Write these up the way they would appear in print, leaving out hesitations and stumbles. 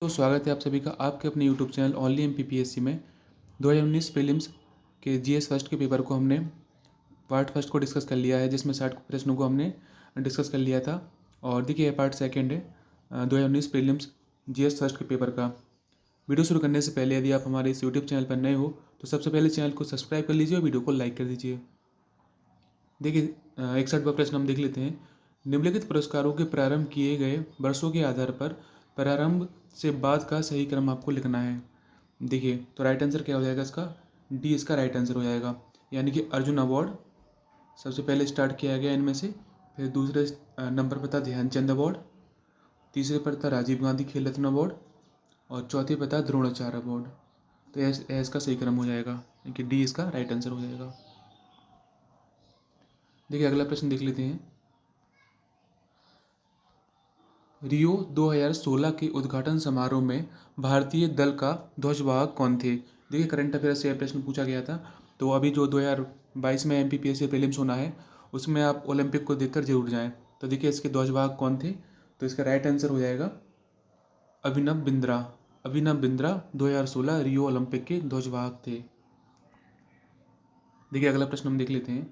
तो स्वागत है आप सभी का आपके अपने यूट्यूब चैनल ओनली एमपीपीएससी में 2019 प्रीलिम्स के जीएस फर्स्ट के पेपर को हमने पार्ट फर्स्ट को डिस्कस कर लिया है, जिसमें 60 प्रश्नों को हमने डिस्कस कर लिया था। और देखिए ये पार्ट सेकंड है 2019 प्रीलिम्स जीएस फर्स्ट के पेपर का। वीडियो शुरू करने से पहले यदि आप हमारे इस यूट्यूब चैनल पर नए हो तो सबसे पहले चैनल को सब्सक्राइब कर लीजिए और वीडियो को लाइक कर दीजिए। देखिए 61वां प्रश्न हम देख लेते हैं। निम्नलिखित पुरस्कारों के प्रारंभ किए गए वर्षों के आधार पर प्रारंभ से बाद का सही क्रम आपको लिखना है। देखिए तो राइट आंसर क्या हो जाएगा इसका, डी इसका राइट आंसर हो जाएगा। यानी कि अर्जुन अवार्ड सबसे पहले स्टार्ट किया गया इनमें से, फिर दूसरे नंबर पर था ध्यानचंद अवार्ड, तीसरे पर था राजीव गांधी खेल रत्न अवार्ड और चौथे पर था द्रोणाचार्य अवार्ड। तो यह इसका सही क्रम हो जाएगा, यानी कि डी इसका राइट आंसर हो जाएगा। देखिए अगला प्रश्न देख लेते हैं। रियो 2016 के उद्घाटन समारोह में भारतीय दल का ध्वजवाहक कौन थे? देखिए करंट अफेयर से यह प्रश्न पूछा गया था। तो अभी जो 2022 में एमपीपीएससी प्रीलिम्स होना है उसमें आप ओलंपिक को देखकर जरूर जाएं। तो देखिए इसके ध्वजवाहक कौन थे, तो इसका राइट आंसर हो जाएगा अभिनव बिंद्रा। अभिनव बिंद्रा 2016 रियो ओलंपिक के ध्वजवाहक थे। देखिए अगला प्रश्न हम देख लेते हैं।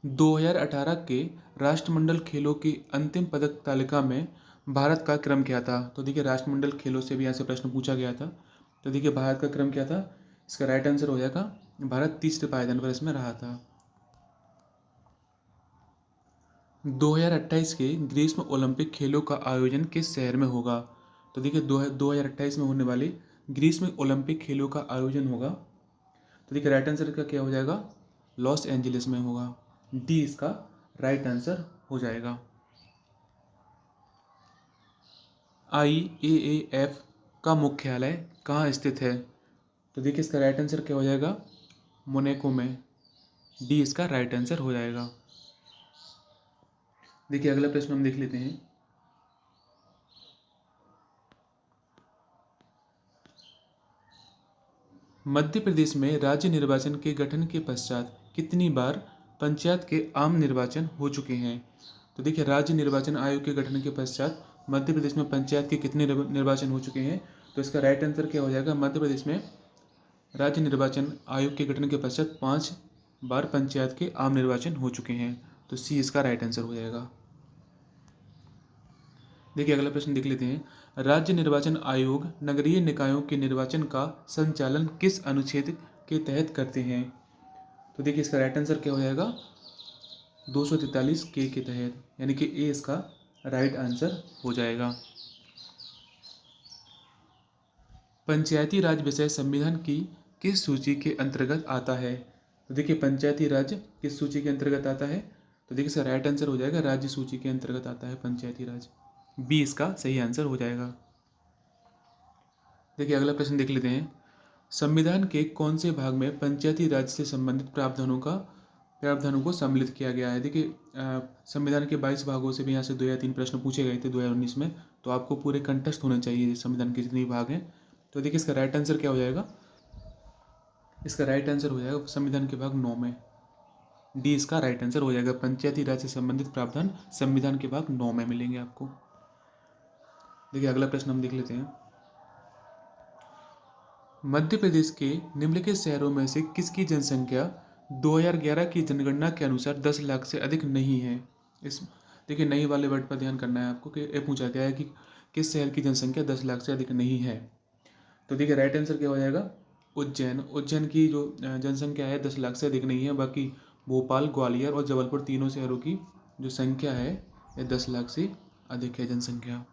2018 के राष्ट्रमंडल खेलों की अंतिम पदक तालिका में भारत का क्रम क्या था? तो देखिए राष्ट्रमंडल खेलों से भी यहाँ से प्रश्न पूछा गया था। तो देखिए भारत का क्रम क्या था, इसका राइट आंसर हो जाएगा भारत तीसरे पायदान पर इसमें रहा था। 2028 के ग्रीष्म ओलंपिक खेलों का आयोजन किस शहर में होगा? तो देखिए 2028 में होने वाले ग्रीष्म ओलंपिक खेलों का आयोजन होगा। तो देखिए राइट आंसर का क्या हो जाएगा, लॉस एंजलिस में होगा। डी इसका राइट आंसर हो जाएगा। IAAF का मुख्यालय कहाँ स्थित है? तो देखिए इसका राइट आंसर क्या हो जाएगा, मोनाको में। डी इसका राइट आंसर हो जाएगा। देखिए अगला प्रश्न हम देख लेते हैं। मध्य प्रदेश में राज्य निर्वाचन के गठन के पश्चात कितनी बार पंचायत के आम निर्वाचन हो चुके हैं? तो देखिए राज्य निर्वाचन आयोग के गठन के पश्चात मध्य प्रदेश में पंचायत के कितने निर्वाचन हो चुके हैं? तो इसका राइट आंसर क्या हो जाएगा, मध्य प्रदेश में राज्य निर्वाचन आयोग के गठन के पश्चात 5 बार पंचायत के आम निर्वाचन हो चुके हैं। तो सी इसका राइट आंसर हो जाएगा। देखिए अगला प्रश्न देख लेते हैं। राज्य निर्वाचन आयोग नगरीय निकायों के निर्वाचन का संचालन किस अनुच्छेद के तहत करते हैं? तो देखिए इसका राइट आंसर क्या हो जाएगा, 243 के तहत, यानी कि ए इसका राइट आंसर हो जाएगा। पंचायती राज विषय संविधान की किस सूची के अंतर्गत आता है? तो देखिए पंचायती राज किस सूची के अंतर्गत आता है? तो देखिए इसका राइट आंसर हो जाएगा राज्य सूची के अंतर्गत आता है पंचायती राज। बी इसका सही आंसर हो जाएगा। देखिए अगला प्रश्न देख लेते हैं। संविधान के कौन से भाग में पंचायती राज से संबंधित प्रावधानों को सम्मिलित किया गया है? देखिए संविधान के 22 भागों से भी यहाँ से 2 या 3 प्रश्न पूछे गए थे 2019 में। तो आपको पूरे कंटेस्ट होने चाहिए संविधान के जितने भी भाग हैं। तो देखिए इसका राइट आंसर क्या हो जाएगा, इसका राइट आंसर हो जाएगा संविधान के भाग 9 में। डी इसका राइट आंसर हो जाएगा। पंचायती राज से संबंधित प्रावधान संविधान के भाग 9 में मिलेंगे आपको। देखिए अगला प्रश्न हम देख लेते हैं। मध्य प्रदेश के निम्नलिखित शहरों में से किसकी जनसंख्या 2011 की जनगणना के अनुसार 10 लाख से अधिक नहीं है? इस देखिए नहीं वाले वर्ड पर ध्यान करना है आपको कि ये पूछा गया है कि किस शहर की जनसंख्या 10 लाख से अधिक नहीं है। तो देखिए राइट आंसर क्या हो जाएगा, उज्जैन। उज्जैन की जो जनसंख्या है 10 लाख से अधिक नहीं है। बाकी भोपाल, ग्वालियर और जबलपुर तीनों शहरों की जो संख्या है यह 10 लाख से अधिक है जनसंख्या।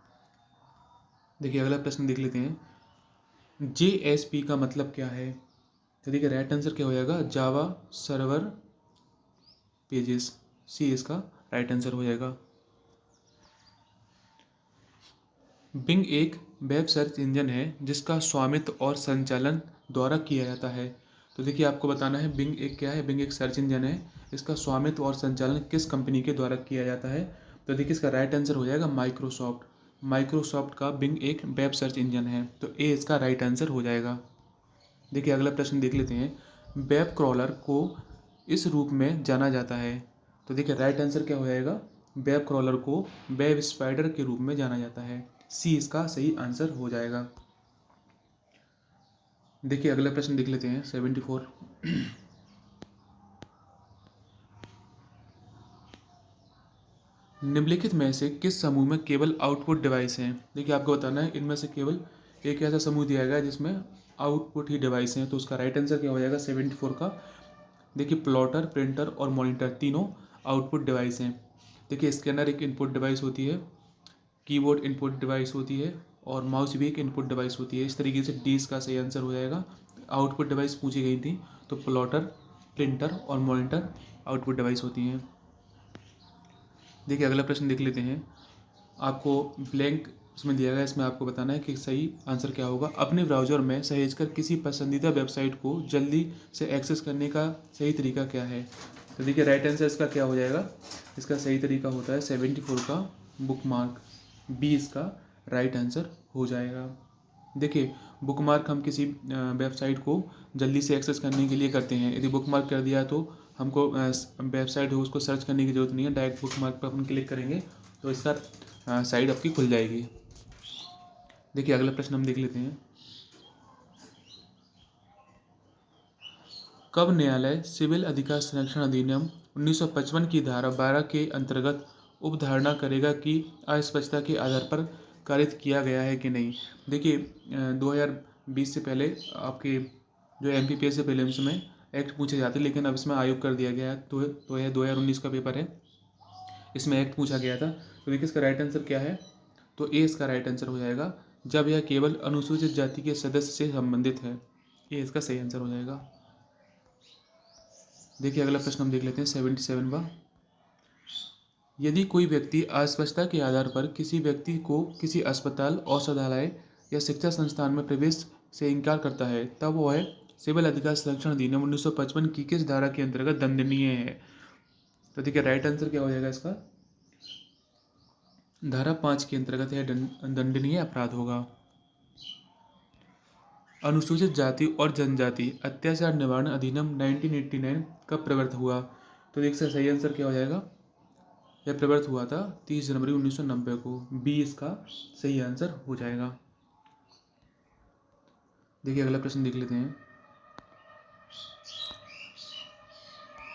देखिए अगला प्रश्न देख लेते हैं। JSP का मतलब क्या है? तो देखिए राइट आंसर क्या हो जाएगा, जावा सर्वर पेजेस। सी इसका राइट आंसर हो जाएगा। बिंग एक वेब सर्च इंजन है जिसका स्वामित्व और संचालन द्वारा किया जाता है। तो देखिए आपको बताना है बिंग एक क्या है। बिंग एक सर्च इंजन है, इसका स्वामित्व और संचालन किस कंपनी के द्वारा किया जाता है? तो देखिए इसका राइट आंसर हो जाएगा माइक्रोसॉफ्ट। माइक्रोसॉफ्ट का बिंग एक वेब सर्च इंजन है। तो ए इसका राइट आंसर हो जाएगा। देखिए अगला प्रश्न देख लेते हैं। वेब क्रॉलर को इस रूप में जाना जाता है। तो देखिए राइट आंसर क्या हो जाएगा, वेब क्रॉलर को वेब स्पाइडर के रूप में जाना जाता है। सी इसका सही आंसर हो जाएगा। देखिए अगला प्रश्न देख लेते हैं 74। निम्नलिखित में से किस समूह में केवल आउटपुट डिवाइस हैं? देखिए आपको बताना है इनमें से केवल एक ऐसा समूह दिया गया है जिसमें आउटपुट ही डिवाइस हैं, तो उसका राइट आंसर क्या हो जाएगा 74 का। देखिए प्लॉटर, प्रिंटर और मॉनिटर तीनों आउटपुट डिवाइस हैं। देखिए स्कैनर एक इनपुट डिवाइस होती है, कीबोर्ड इनपुट डिवाइस होती है और माउस भी एक इनपुट डिवाइस होती है। इस तरीके से डी इसका सही आंसर हो जाएगा। आउटपुट डिवाइस पूछी गई थी, तो प्लॉटर, प्रिंटर और मॉनिटर आउटपुट डिवाइस होती हैं। देखिए अगला प्रश्न देख लेते हैं। आपको ब्लैंक इसमें दिया गया है, इसमें आपको बताना है कि सही आंसर क्या होगा। अपने ब्राउज़र में सहेजकर किसी पसंदीदा वेबसाइट को जल्दी से एक्सेस करने का सही तरीका क्या है? तो देखिए राइट आंसर इसका क्या हो जाएगा, इसका सही तरीका होता है 74 का बुकमार्क। बी इसका राइट आंसर हो जाएगा। देखिए बुकमार्क हम किसी वेबसाइट को जल्दी से एक्सेस करने के लिए करते हैं। यदि बुकमार्क कर दिया तो हमको वेबसाइट हो उसको सर्च करने की ज़रूरत नहीं है, डायरेक्ट बुकमार्क पर अपन क्लिक करेंगे तो इसका साइट आपकी खुल जाएगी। देखिए अगला प्रश्न हम देख लेते हैं। कब न्यायालय सिविल अधिकार संरक्षण अधिनियम 1955 की धारा 12 के अंतर्गत उपधारणा करेगा कि अस्पष्टता के आधार पर कारित किया गया है कि नहीं? देखिए 2020 से पहले आपके जो MPPS से प्रीलिम्स में एक्ट पूछे जाते, लेकिन अब इसमें आयोग कर दिया गया है। तो यह 2019 का पेपर है, इसमें एक्ट पूछा गया था। तो देखिए इसका राइट आंसर क्या है, तो ए इसका राइट आंसर हो जाएगा, जब यह केवल अनुसूचित जाति के सदस्य से संबंधित है। ये इसका सही आंसर हो जाएगा। देखिए अगला प्रश्न हम देख लेते हैं 77वां। यदि कोई व्यक्ति अस्पष्टता के आधार पर किसी व्यक्ति को किसी अस्पताल, औषधालय या शिक्षा संस्थान में प्रवेश से इनकार करता है, तब वह सिविल अधिकार संरक्षण अधिनियम 1955 की किस धारा के अंतर्गत दंडनीय है? तो देखिए राइट आंसर क्या हो जाएगा इसका, धारा 5 के अंतर्गत यह दंडनीय अपराध होगा। अनुसूचित जाति और जनजाति अत्याचार निवारण अधिनियम 1989 कब प्रवृत्त हुआ? तो देखिए सही आंसर क्या हो जाएगा, यह प्रवृत्त हुआ था 30 जनवरी 1990 को। बी इसका सही आंसर हो जाएगा। देखिए अगला प्रश्न देख लेते हैं।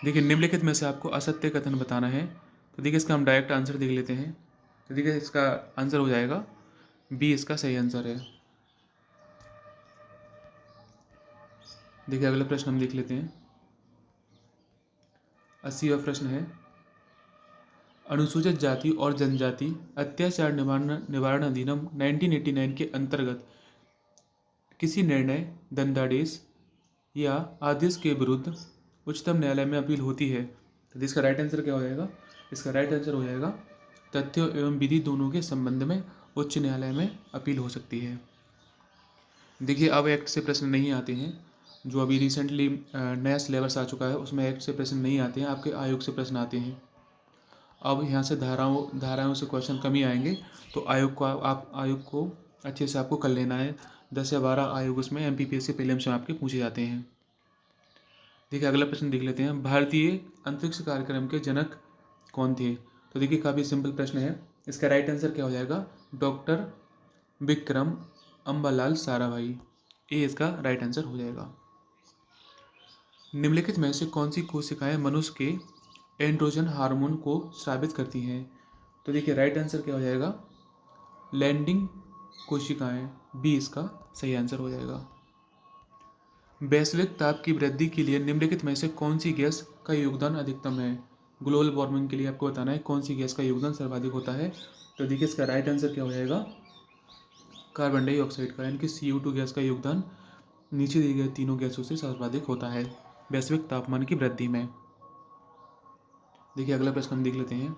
देखिए निम्नलिखित में से आपको असत्य कथन बताना है। तो देखिए इसका हम डायरेक्ट आंसर देख लेते हैं। तो देखिए इसका आंसर हो जाएगा बी इसका सही आंसर है। देखिए अगला प्रश्न हम देख लेते हैं। 80वां प्रश्न है, अनुसूचित जाति और जनजाति अत्याचार निवारण अधिनियम 1989 के अंतर्गत किसी निर्णय, दंडादेश या आदेश के विरुद्ध उच्चतम न्यायालय में अपील होती है। तो इसका राइट आंसर क्या हो जाएगा, इसका राइट आंसर हो जाएगा तथ्य एवं विधि दोनों के संबंध में उच्च न्यायालय में अपील हो सकती है। देखिए अब एक्ट से प्रश्न नहीं आते हैं, जो अभी रिसेंटली नया सिलेबस आ चुका है उसमें एक्ट से प्रश्न नहीं आते हैं, आपके आयोग से प्रश्न आते हैं। अब यहाँ से धाराओं से क्वेश्चन कम ही आएंगे, तो आयोग को अच्छे से आपको कर लेना है। 10 या 12 आयोग उसमें MPPSC प्रीलिम्स में आपके पूछे जाते हैं। देखिए अगला प्रश्न देख लेते हैं। भारतीय अंतरिक्ष कार्यक्रम के जनक कौन थे? तो देखिए काफ़ी सिंपल प्रश्न है, इसका राइट आंसर क्या हो जाएगा, डॉक्टर विक्रम अम्बालाल साराभाई। ए इसका राइट आंसर हो जाएगा। निम्नलिखित में से कौन सी कोशिकाएं मनुष्य के एंड्रोजन हार्मोन को स्रावित करती हैं? तो देखिए राइट आंसर क्या हो जाएगा, लैंडिंग कोशिकाएं। बी इसका सही आंसर हो जाएगा। वैश्विक ताप की वृद्धि के लिए निम्नलिखित में से कौन सी गैस का योगदान अधिकतम है? ग्लोबल वार्मिंग के लिए आपको बताना है कौन सी गैस का योगदान सर्वाधिक होता है। तो देखिए इसका राइट आंसर क्या हो जाएगा, कार्बन डाइऑक्साइड का, यानी कि CO2 गैस का योगदान नीचे दिए गए तीनों गैसों से सर्वाधिक होता है वैश्विक तापमान की वृद्धि में। देखिए अगला प्रश्न हम देख लेते हैं।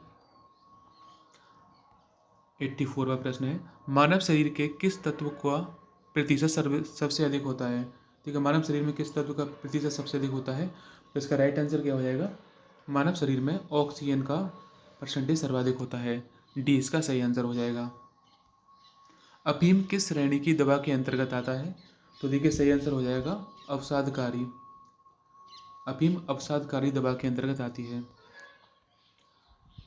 84वां प्रश्न है, मानव शरीर के किस तत्व का प्रतिशत सबसे अधिक होता है? ठीक है, मानव शरीर में किस तत्व का प्रतिशत सबसे अधिक होता है? तो इसका राइट आंसर क्या हो जाएगा, मानव शरीर में ऑक्सीजन का परसेंटेज सर्वाधिक होता है। डी इसका सही आंसर हो जाएगा। अफीम किस श्रेणी की दवा के अंतर्गत आता है? तो देखिए सही आंसर हो जाएगा अवसादकारी। अफीम अवसादकारी दवा के अंतर्गत आती है।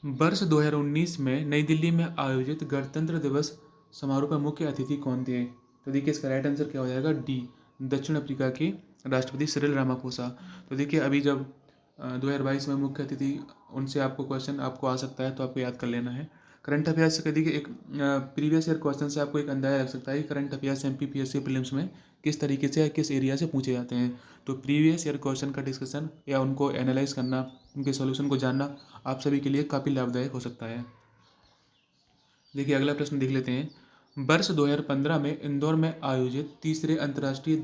वर्ष 2019 में नई दिल्ली में आयोजित गणतंत्र दिवस समारोह पर मुख्य अतिथि कौन थे? तो देखिए इसका राइट आंसर क्या हो जाएगा, डी, दक्षिण अफ्रीका के राष्ट्रपति सिरिल रामाफोसा। तो देखिए अभी जब 2022 में मुख्य अतिथि, उनसे आपको क्वेश्चन आपको आ सकता है, तो आपको याद कर लेना है। करंट अफेयर्स से देखिए एक प्रीवियस ईयर क्वेश्चन से आपको एक अंदाजा लग सकता है कि करंट अफेयर्स MPPSC प्रीलिम्स में किस तरीके से या किस एरिया से पूछे जाते हैं। तो प्रीवियस ईयर क्वेश्चन का डिस्कशन या उनको एनालाइज करना, उनके सॉल्यूशन को जानना आप सभी के लिए काफ़ी लाभदायक हो सकता है। देखिए अगला प्रश्न देख लेते हैं। वर्ष 2015 में इंदौर में आयोजित तीसरे अंतर्राष्ट्रीय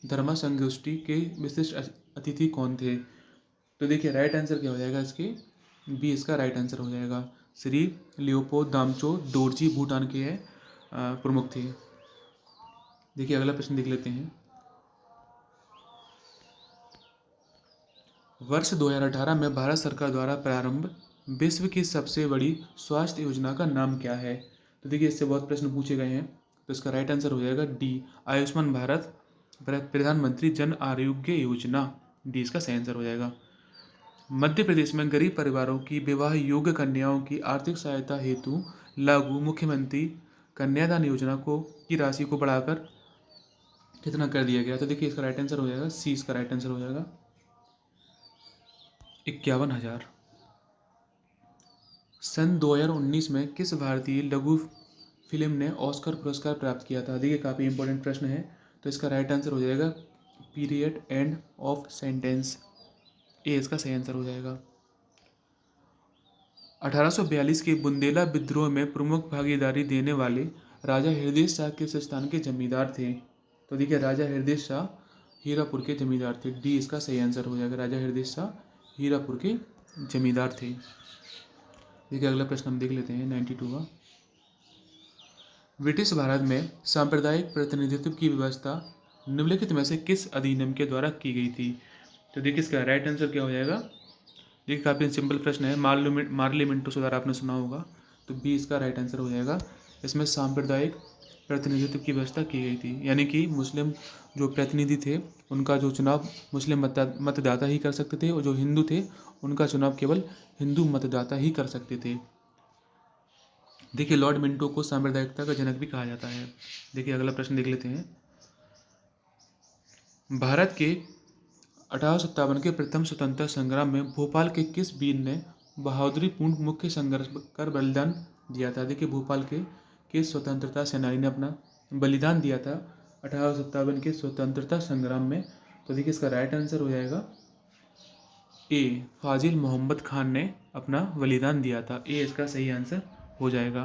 धर्म संगोष्ठी के विशिष्ट अतिथि कौन थे? तो देखिए राइट आंसर क्या हो जाएगा इसके, बी इसका राइट आंसर हो जाएगा। श्री लियोपो दामचो दोरजी भूटान के प्रमुख थे। देखिए अगला प्रश्न देख लेते हैं। वर्ष 2018 में भारत सरकार द्वारा प्रारंभ विश्व की सबसे बड़ी स्वास्थ्य योजना का नाम क्या है? तो देखिए इससे बहुत प्रश्न पूछे गए हैं, तो इसका राइट आंसर हो जाएगा डी, आयुष्मान भारत प्रधानमंत्री जन आरोग्य योजना। डी इसका सही आंसर हो जाएगा। मध्य प्रदेश में गरीब परिवारों की विवाह योग्य कन्याओं की आर्थिक सहायता हेतु लागू मुख्यमंत्री कन्यादान योजना को की राशि को बढ़ाकर कितना कर दिया गया? तो देखिए इसका राइट आंसर हो जाएगा सी, इसका राइट आंसर हो जाएगा 51,000। सन 2019 में किस भारतीय लघु फिल्म ने ऑस्कर पुरस्कार प्राप्त किया था? देखिए काफ़ी इंपॉर्टेंट प्रश्न है, तो इसका राइट आंसर हो जाएगा पीरियड एंड ऑफ सेंटेंस। ए इसका सही आंसर हो जाएगा। 1842 के बुंदेला विद्रोह में प्रमुख भागीदारी देने वाले राजा हृदय शाह किस स्थान के जमींदार थे? तो देखिए राजा हृदय शाह हीरापुर के जमींदार थे। डी इसका सही आंसर हो जाएगा, राजा हृदय शाह हीरापुर के जमींदार थे। देखिए अगला प्रश्न हम देख लेते हैं 92 का। ब्रिटिश भारत में सांप्रदायिक प्रतिनिधित्व की व्यवस्था निम्नलिखित में से किस अधिनियम के द्वारा की गई थी? तो देखिए इसका राइट आंसर क्या हो जाएगा। देखिए काफ़ी सिंपल प्रश्न है, मार्लिमेंटो सुधार आपने सुना होगा, तो बी इसका राइट आंसर हो जाएगा। इसमें सांप्रदायिक प्रतिनिधित्व की व्यवस्था की गई थी, यानी कि मुस्लिम जो प्रतिनिधि थे उनका जो चुनाव मुस्लिम मतदाता ही कर सकते थे, और जो हिंदू थे उनका चुनाव केवल हिंदू मतदाता ही कर सकते थे। देखिए लॉर्ड मिंटो को सांप्रदायिकता का जनक भी कहा जाता है। देखिए अगला प्रश्न देख लेते हैं। भारत के 1857 के प्रथम स्वतंत्रता संग्राम में भोपाल के किस वीर ने बहादुरीपूर्ण मुख्य संघर्ष कर बलिदान दिया था? देखिए भोपाल के किस स्वतंत्रता सेनानी ने अपना बलिदान दिया था 1857 के स्वतंत्रता संग्राम में? तो देखिए इसका राइट आंसर हो जाएगा ए, फाजिल मोहम्मद खान ने अपना बलिदान दिया था। ए इसका सही आंसर हो जाएगा।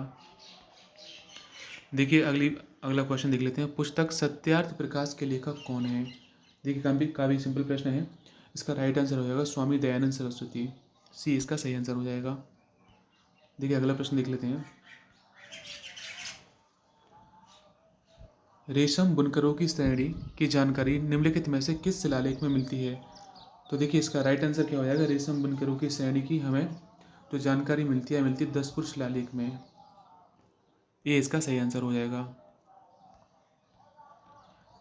देखिए अगला क्वेश्चन देख लेते हैं। पुस्तक सत्यार्थ प्रकाश के लेखक कौन है? देखिए काफ़ी सिंपल प्रश्न है, इसका राइट आंसर हो जाएगा स्वामी दयानंद सरस्वती। सी इसका सही आंसर हो जाएगा। देखिए अगला प्रश्न देख लेते हैं। रेशम बुनकरों की श्रेणी की जानकारी निम्नलिखित में से किस शिलालेख में मिलती है? तो देखिए इसका राइट आंसर क्या हो जाएगा। रेशम बुनकरों की श्रेणी की हमें जो जानकारी मिलती है 10पुर शिलालेख में। ये इसका सही आंसर हो जाएगा।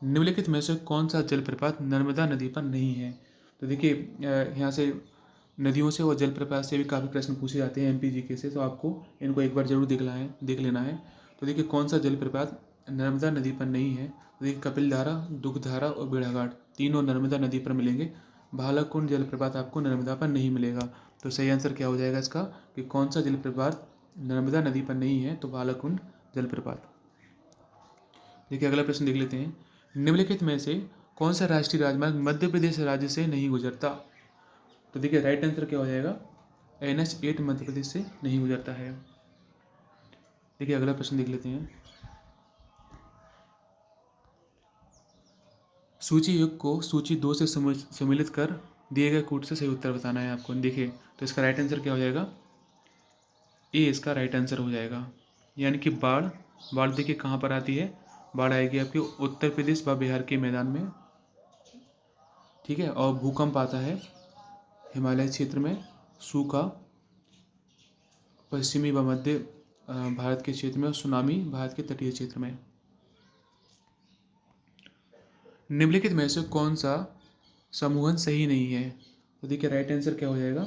निम्नलिखित में से कौन सा जलप्रपात नर्मदा नदी पर नहीं है? तो देखिए यहाँ से नदियों से और जलप्रपात से भी काफ़ी प्रश्न पूछे जाते हैं MPGK से, तो आपको इनको एक बार जरूर देख लेना है। तो देखिए कौन सा जलप्रपात नर्मदा नदी पर नहीं है? तो देखिए कपिलधारा, दुग्धधारा और भेड़ाघाट तीनों नर्मदा नदी पर मिलेंगे। भालाकुंड जलप्रपात आपको नर्मदा पर नहीं मिलेगा। तो सही आंसर क्या हो जाएगा इसका कि कौन सा जलप्रपात नर्मदा नदी पर नहीं है? तो भालाकुंड जलप्रपात। देखिए अगला प्रश्न देख लेते हैं। निम्नलिखित में से कौन सा राष्ट्रीय राजमार्ग मध्य प्रदेश राज्य से नहीं गुजरता? तो देखिए राइट आंसर क्या हो जाएगा। NH8 मध्य प्रदेश से नहीं गुजरता है। देखिए अगला प्रश्न देख लेते हैं। सूची युग को सूची 2 से सम्मिलित कर दिए गए कूट से सही उत्तर बताना है आपको। देखिए तो इसका राइट आंसर क्या हो जाएगा। ए इसका राइट आंसर हो जाएगा, यानी कि बाढ़ देखिए कहाँ पर आती है। बाढ़ आएगी आपके उत्तर प्रदेश व बिहार के मैदान में, ठीक है। और भूकंप आता है हिमालय क्षेत्र में, सूखा पश्चिमी व मध्य भारत के क्षेत्र में, और सुनामी भारत के तटीय क्षेत्र में। निम्नलिखित में से कौन सा समूहन सही नहीं है? तो देखिए राइट आंसर क्या हो जाएगा।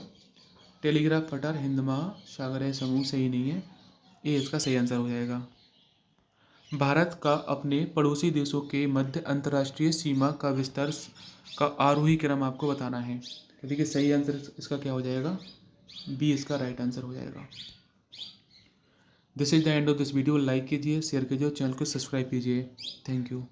टेलीग्राफ पठार हिंद महासागरीय समूह सही नहीं है। ये इसका सही आंसर हो जाएगा। भारत का अपने पड़ोसी देशों के मध्य अंतर्राष्ट्रीय सीमा का विस्तार का आरोही क्रम आपको बताना है। तो देखिए सही आंसर इसका क्या हो जाएगा, बी इसका राइट आंसर हो जाएगा। This is the end of this video. Like कीजिए, शेयर कीजिए और चैनल को सब्सक्राइब कीजिए। Thank you.